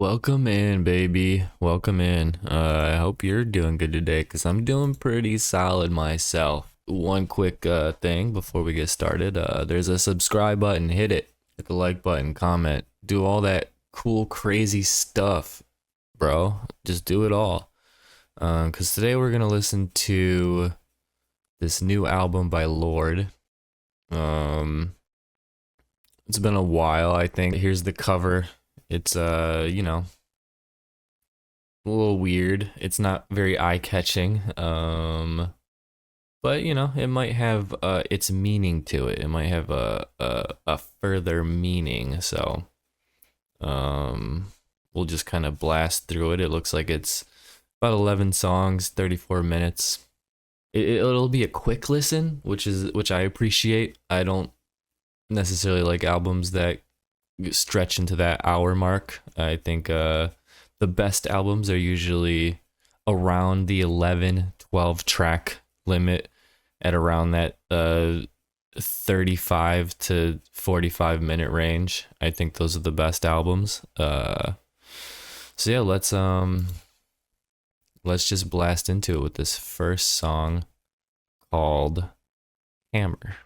Welcome in, baby. Welcome in. I hope you're doing good today because I'm doing pretty solid myself. One quick thing before we get started. There's a subscribe button. Hit it. Hit the like button. Comment. Do all that cool, crazy stuff, bro. Just do it all. Because today we're going to listen to this new album by Lorde. It's been a while, I think. Here's the cover. It's a little weird. It's not very eye-catching. But it might have its meaning to it. It might have a further meaning. So we'll just kind of blast through it. It looks like it's about 11 songs, 34 minutes. It'll be a quick listen, which I appreciate. I don't necessarily like albums that stretch into that hour mark. I think the best albums are usually around the 11, 12 track limit at around that 35 to 45 minute range. I think those are the best albums. So yeah, let's just blast into it with this first song called Hammer.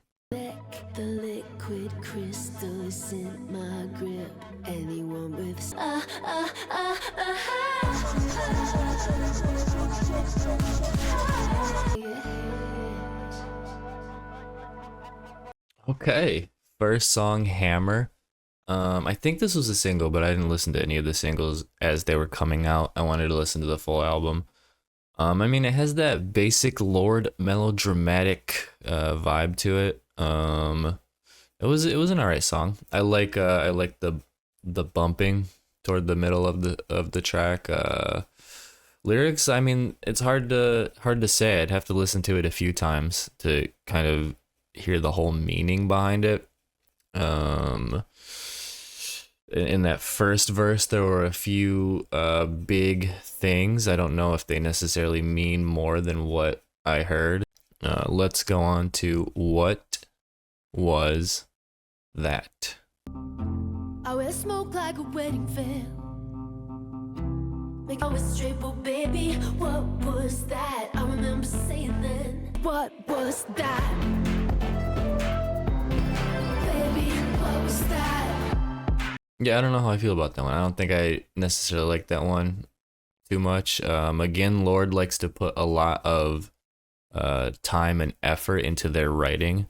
The liquid crystal is in my grip. Anyone with Okay, first song, Hammer. I think this was a single, but I didn't listen to any of the singles as they were coming out. I wanted to listen to the full album. I mean, it has that basic Lorde melodramatic vibe to it. It was an alright song. I like the bumping toward the middle of the track. Lyrics, I mean, it's hard to say. I'd have to listen to it a few times to kind of hear the whole meaning behind it. In that first verse, there were a few big things. I don't know if they necessarily mean more than what I heard. Let's go on to What Was That? I wear smoke like a wedding veil. Make I was straight, but baby, what was that? I remember saying then, what was that? Baby, what was that? Yeah, I don't know how I feel about that one. I don't think I necessarily like that one too much. Again, Lorde likes to put a lot of time and effort into their writing.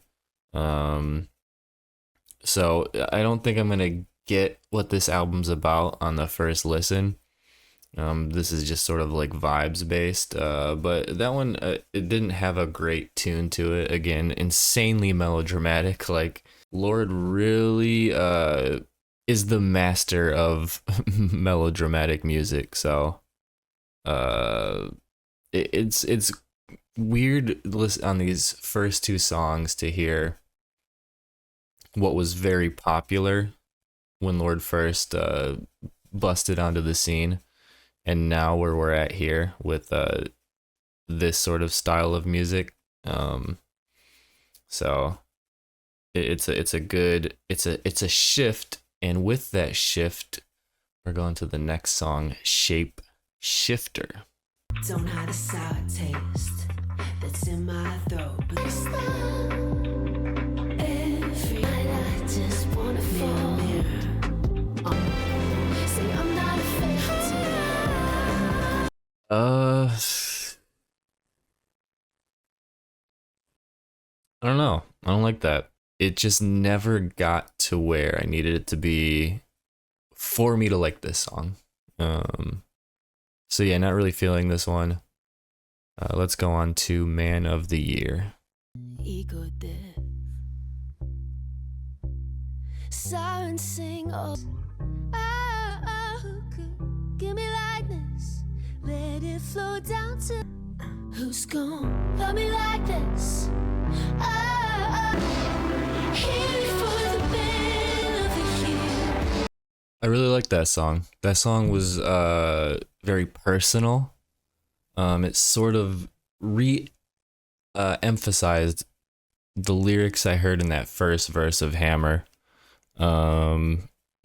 So I don't think I'm gonna get what this album's about on the first listen. This is just sort of like vibes based. But that one, it didn't have a great tune to it. Again, insanely melodramatic. Like Lorde really is the master of melodramatic music. So it's weird on these first two songs to hear what was very popular when Lorde first busted onto the scene, and now where we're at here with this sort of style of music. So it's a shift, and with that shift, we're going to the next song, Shape Shifter. Don't hide a sour taste that's in my throat, but it's not. Every night I just wanna fall. Say I'm not affected. I don't know. I don't like that. It just never got to where I needed it to be for me to like this song. So yeah, not really feeling this one. Let's go on to Man of the Year. Ego death. Sirens sing, oh, who could give me like this? Let it flow down to who's gonna love me like this? Here for the man of the year. I really like that song. That song was very personal. It sort of emphasized the lyrics I heard in that first verse of Hammer.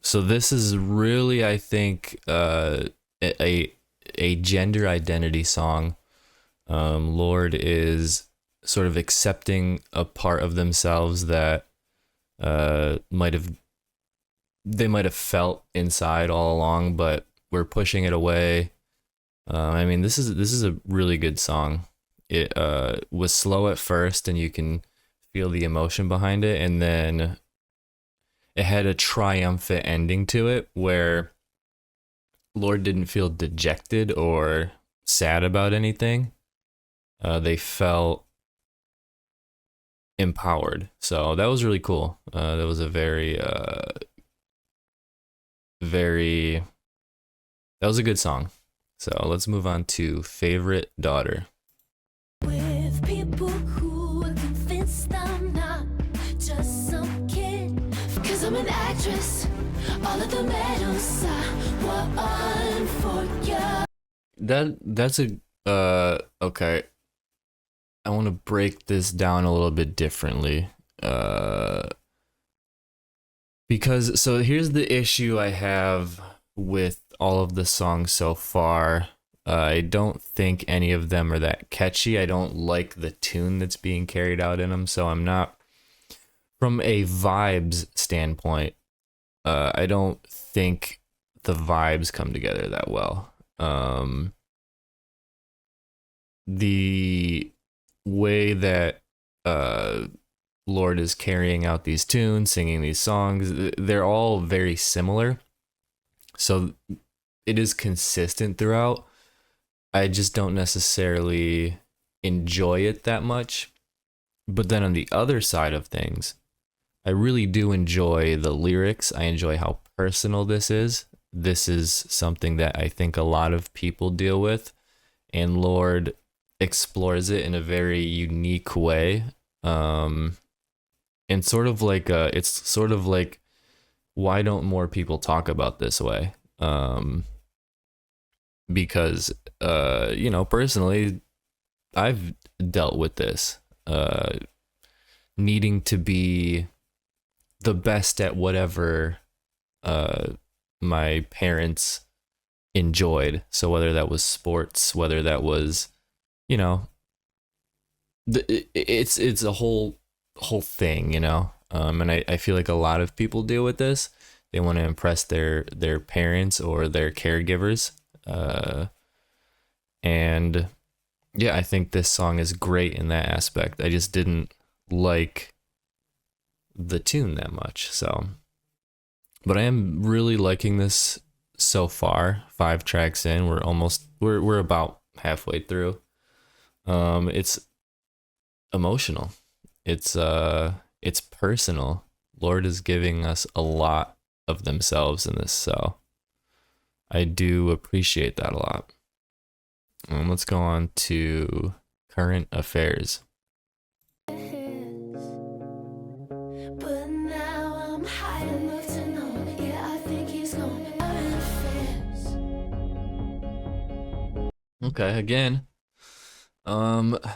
So this is really, I think, a a gender identity song. Lorde is sort of accepting a part of themselves that might have they might have felt inside all along, but we're pushing it away. I mean, this is a really good song. It was slow at first, and you can feel the emotion behind it, and then it had a triumphant ending to it where Lord didn't feel dejected or sad about anything. They felt empowered. So that was really cool. That was a very, that was a good song. So let's move on to favorite daughter. With people who are convinced I'm not just some kid. Cause I'm an actress. All of the medals I won for you. That's a okay. I want to break this down a little bit differently. Because so here's the issue I have with all of the songs so far. I don't think any of them are that catchy. I don't like the tune that's being carried out in them, so I'm not from a vibes standpoint. I don't think the vibes come together that well. The way that Lorde is carrying out these tunes, singing these songs, they're all very similar. So it is consistent throughout. I just don't necessarily enjoy it that much. But then on the other side of things, I really do enjoy the lyrics. I enjoy how personal this is. This is something that I think a lot of people deal with, and Lorde explores it in a very unique way. And sort of like it's sort of like, why don't more people talk about this way? Because personally, I've dealt with this, needing to be the best at whatever my parents enjoyed. So whether that was sports, whether that was, you know, it's a whole thing, and I feel like a lot of people deal with this. They want to impress their parents or their caregivers, and yeah, I think this song is great in that aspect. I just didn't like the tune that much, so, but I am really liking this so far. 5 tracks in, we're about halfway through. It's emotional. It's personal. Lorde is giving us a lot of themselves in this, so I do appreciate that a lot. Let's go on to current affairs. But now I'm high enough to know. Yeah, I think he's gone. Okay, again,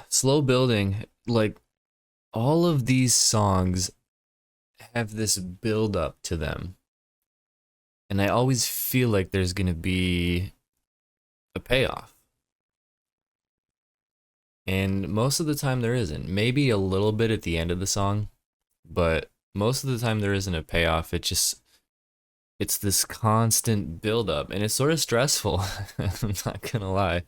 slow building. Like, all of these songs have this build up to them, and I always feel like there's gonna be a payoff, and most of the time there isn't. Maybe a little bit at the end of the song, but most of the time there isn't a payoff. It's this constant build up, and it's sort of stressful. I'm not gonna lie,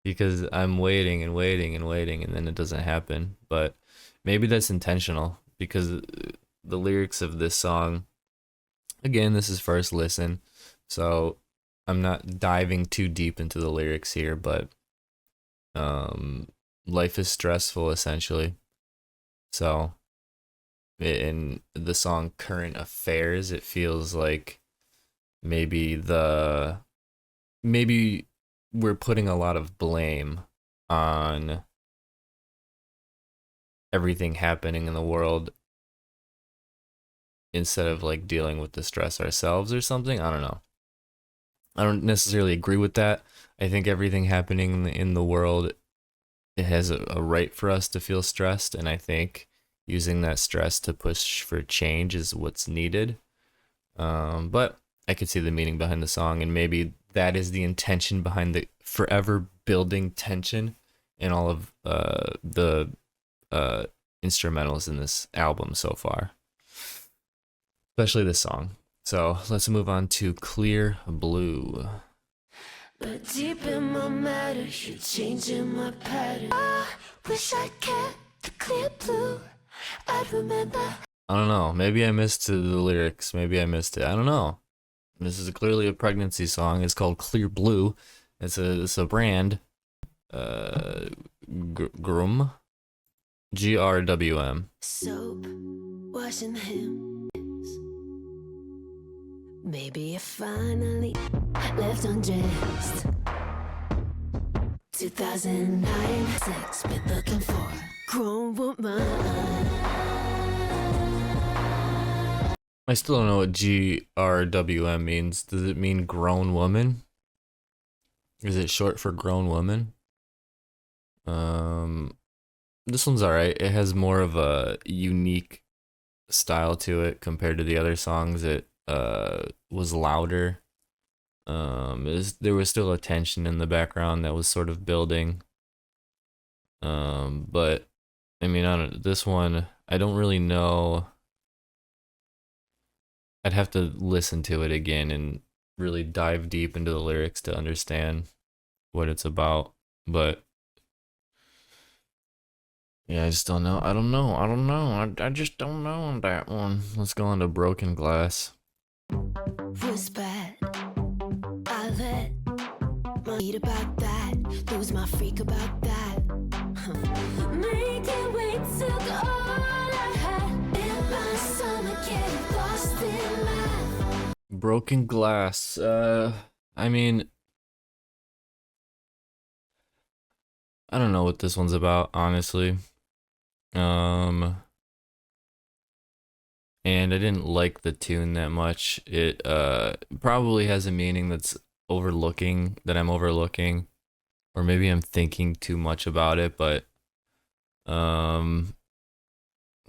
because I'm waiting and waiting and waiting, and then it doesn't happen. But maybe that's intentional, because the lyrics of this song, again, this is first listen, so I'm not diving too deep into the lyrics here, but life is stressful, essentially. So in the song Current Affairs, it feels like maybe we're putting a lot of blame on everything happening in the world instead of like dealing with the stress ourselves or something. I don't know. I don't necessarily agree with that. I think everything happening in the world, it has a right for us to feel stressed, and I think using that stress to push for change is what's needed. But I could see the meaning behind the song, and maybe that is the intention behind the forever building tension in all of the instrumentals in this album so far, especially this song. So let's move on to Clear Blue. But deep in my matter, you're changing my pattern. I wish I kept the clear blue. I'd remember. I don't know. Maybe I missed the lyrics. Maybe I missed it. I don't know. This is clearly a pregnancy song. It's called Clear Blue. It's a brand. Grum. GRWM. Soap, washing him. Maybe you finally left undressed. 2009 sex, been looking for a grown woman. I still don't know what GRWM means. Does it mean grown woman? Is it short for grown woman? This one's alright. It has more of a unique style to it compared to the other songs. It was louder. There was still a tension in the background that was sort of building. But I mean, this one, I don't really know. I'd have to listen to it again and really dive deep into the lyrics to understand what it's about. But yeah, I just don't know. I don't know. I just don't know on that one. Let's go on to Broken Glass. Was bad. I let my eat about that. Lose my freak about that. Making way took all I had. In my summer, getting lost in life. Broken Glass. I mean, I don't know what this one's about, honestly. And I didn't like the tune that much. It probably has a meaning that I'm overlooking, or maybe I'm thinking too much about it, but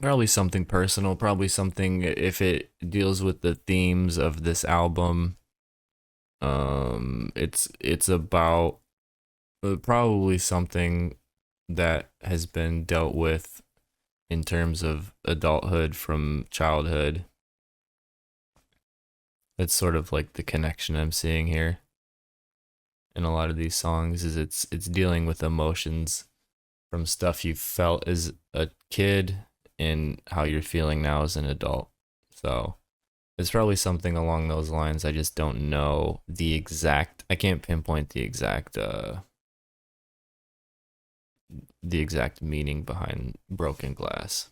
probably something personal, probably something if it deals with the themes of this album. It's about probably something that has been dealt with in terms of adulthood from childhood. It's sort of like the connection I'm seeing here in a lot of these songs is it's dealing with emotions from stuff you felt as a kid and how you're feeling now as an adult. So it's probably something along those lines. I just don't know I can't pinpoint the exact meaning behind Broken Glass.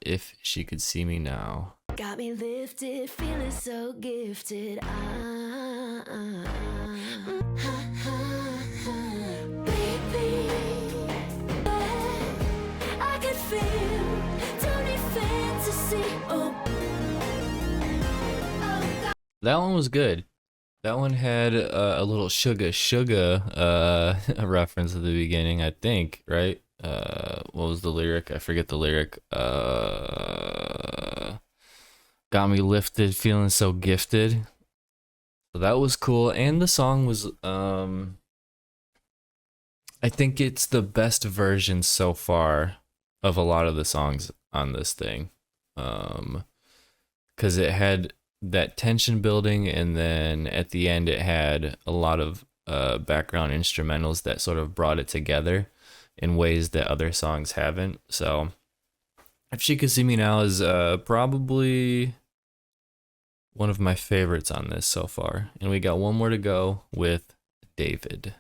If she could see me now. Got me lifted, feeling so gifted. Baby, I can feel, don't need fantasy. That one was good. That one had a little sugar a reference at the beginning, I think, right? What was the lyric? I forget the lyric. Got me lifted, feeling so gifted. So that was cool, and the song was I think it's the best version so far of a lot of the songs on this thing. 'Cause it had that tension building, and then at the end it had a lot of background instrumentals that sort of brought it together in ways that other songs haven't. So If She Could See Me Now is probably one of my favorites on this so far. And we got one more to go with David.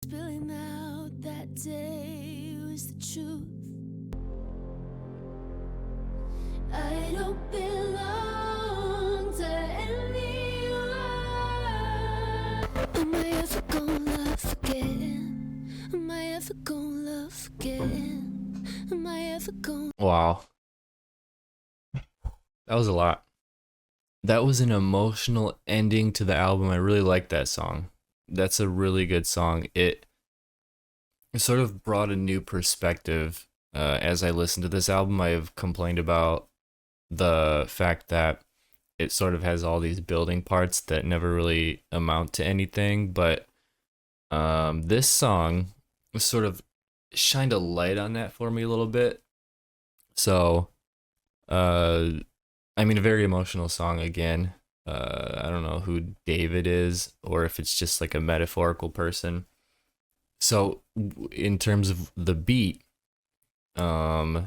Spilling out that day was the truth. I don't belong to anyone. Am I ever gonna love again? Am I ever gonna love again? Am I ever gonna... Wow. That was a lot. That was an emotional ending to the album. I really like that song. That's a really good song. It sort of brought a new perspective. As I listened to this album, I have complained about the fact that it sort of has all these building parts that never really amount to anything. But this song sort of shined a light on that for me a little bit. So, uh, I mean, a very emotional song again. I don't know who David is or if it's just like a metaphorical person. So, in terms of the beat, um,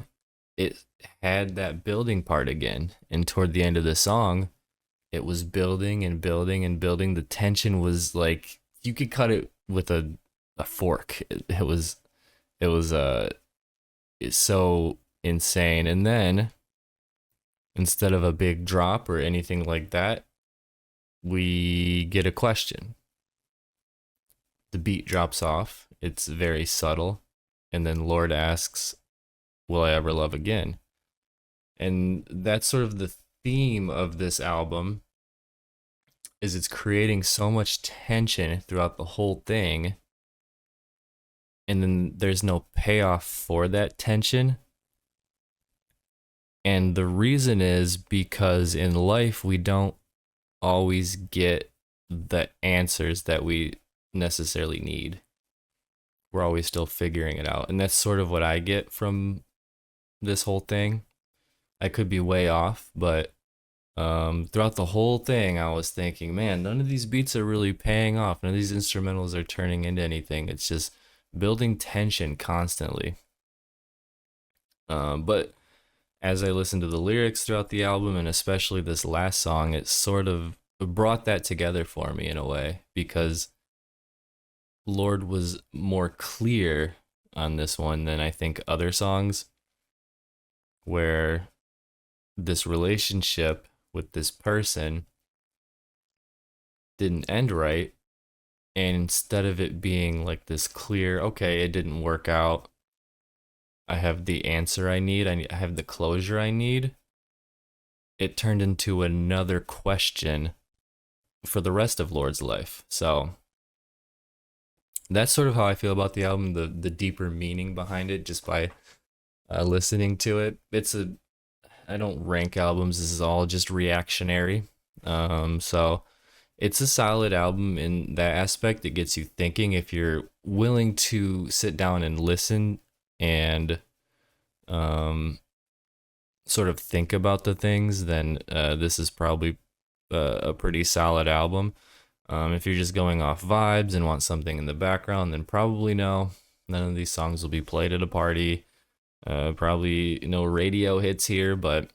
it had that building part again. And toward the end of the song, it was building and building and building. The tension was like you could cut it with a fork. It was it's so insane. And then instead of a big drop or anything like that, we get a question. The beat drops off. It's very subtle. And then Lord asks, "Will I ever love again?" And that's sort of the theme of this album is it's creating so much tension throughout the whole thing, and then there's no payoff for that tension. And the reason is because in life we don't always get the answers that we necessarily need. We're always still figuring it out. And that's sort of what I get from this whole thing. I could be way off, but throughout the whole thing, I was thinking, man, none of these beats are really paying off. None of these instrumentals are turning into anything. It's just building tension constantly. But as I listened to the lyrics throughout the album, and especially this last song, it sort of brought that together for me in a way because Lorde was more clear on this one than I think other songs, where this relationship with this person didn't end right. And instead of it being like this clear, okay, it didn't work out, I have the answer I need, I have the closure I need, it turned into another question for the rest of Lorde's life. So that's sort of how I feel about the album, the deeper meaning behind it just by listening to it. I don't rank albums. This is all just reactionary. So it's a solid album in that aspect. It gets you thinking. If you're willing to sit down and listen and sort of think about the things, then this is probably a pretty solid album. If you're just going off vibes and want something in the background, then probably no. None of these songs will be played at a party. Probably no radio hits here, but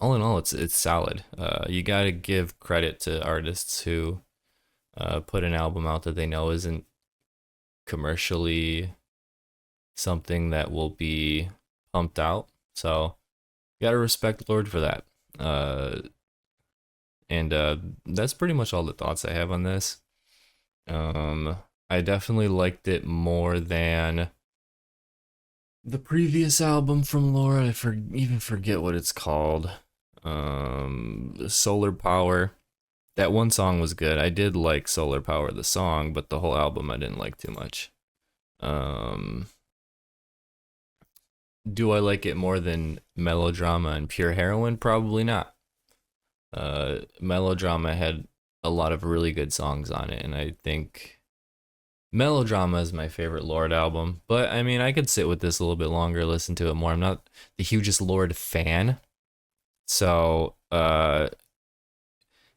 all in all, it's solid. You gotta give credit to artists who put an album out that they know isn't commercially something that will be pumped out. So you gotta respect Lorde for that. And that's pretty much all the thoughts I have on this. I definitely liked it more than the previous album from Lorde. Even forget what it's called. Solar Power. That one song was good. I did like Solar Power, the song, but the whole album I didn't like too much. Do I like it more than Melodrama and Pure Heroin? Probably not. Melodrama had a lot of really good songs on it, and I think Melodrama is my favorite Lorde album. But I mean, I could sit with this a little bit longer, listen to it more. I'm not the hugest Lorde fan, so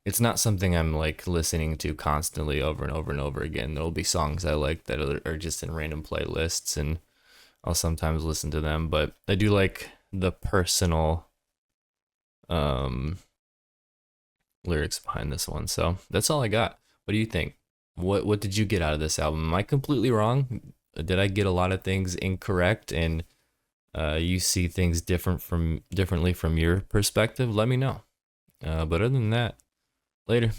it's not something I'm like listening to constantly over and over and over again. There'll be songs I like that are just in random playlists, and I'll sometimes listen to them. But I do like the personal lyrics behind this one. So that's all I got. What do you think? What did you get out of this album? Am I completely wrong? Did I get a lot of things incorrect, and you see things differently from your perspective? Let me know. But other than that, later.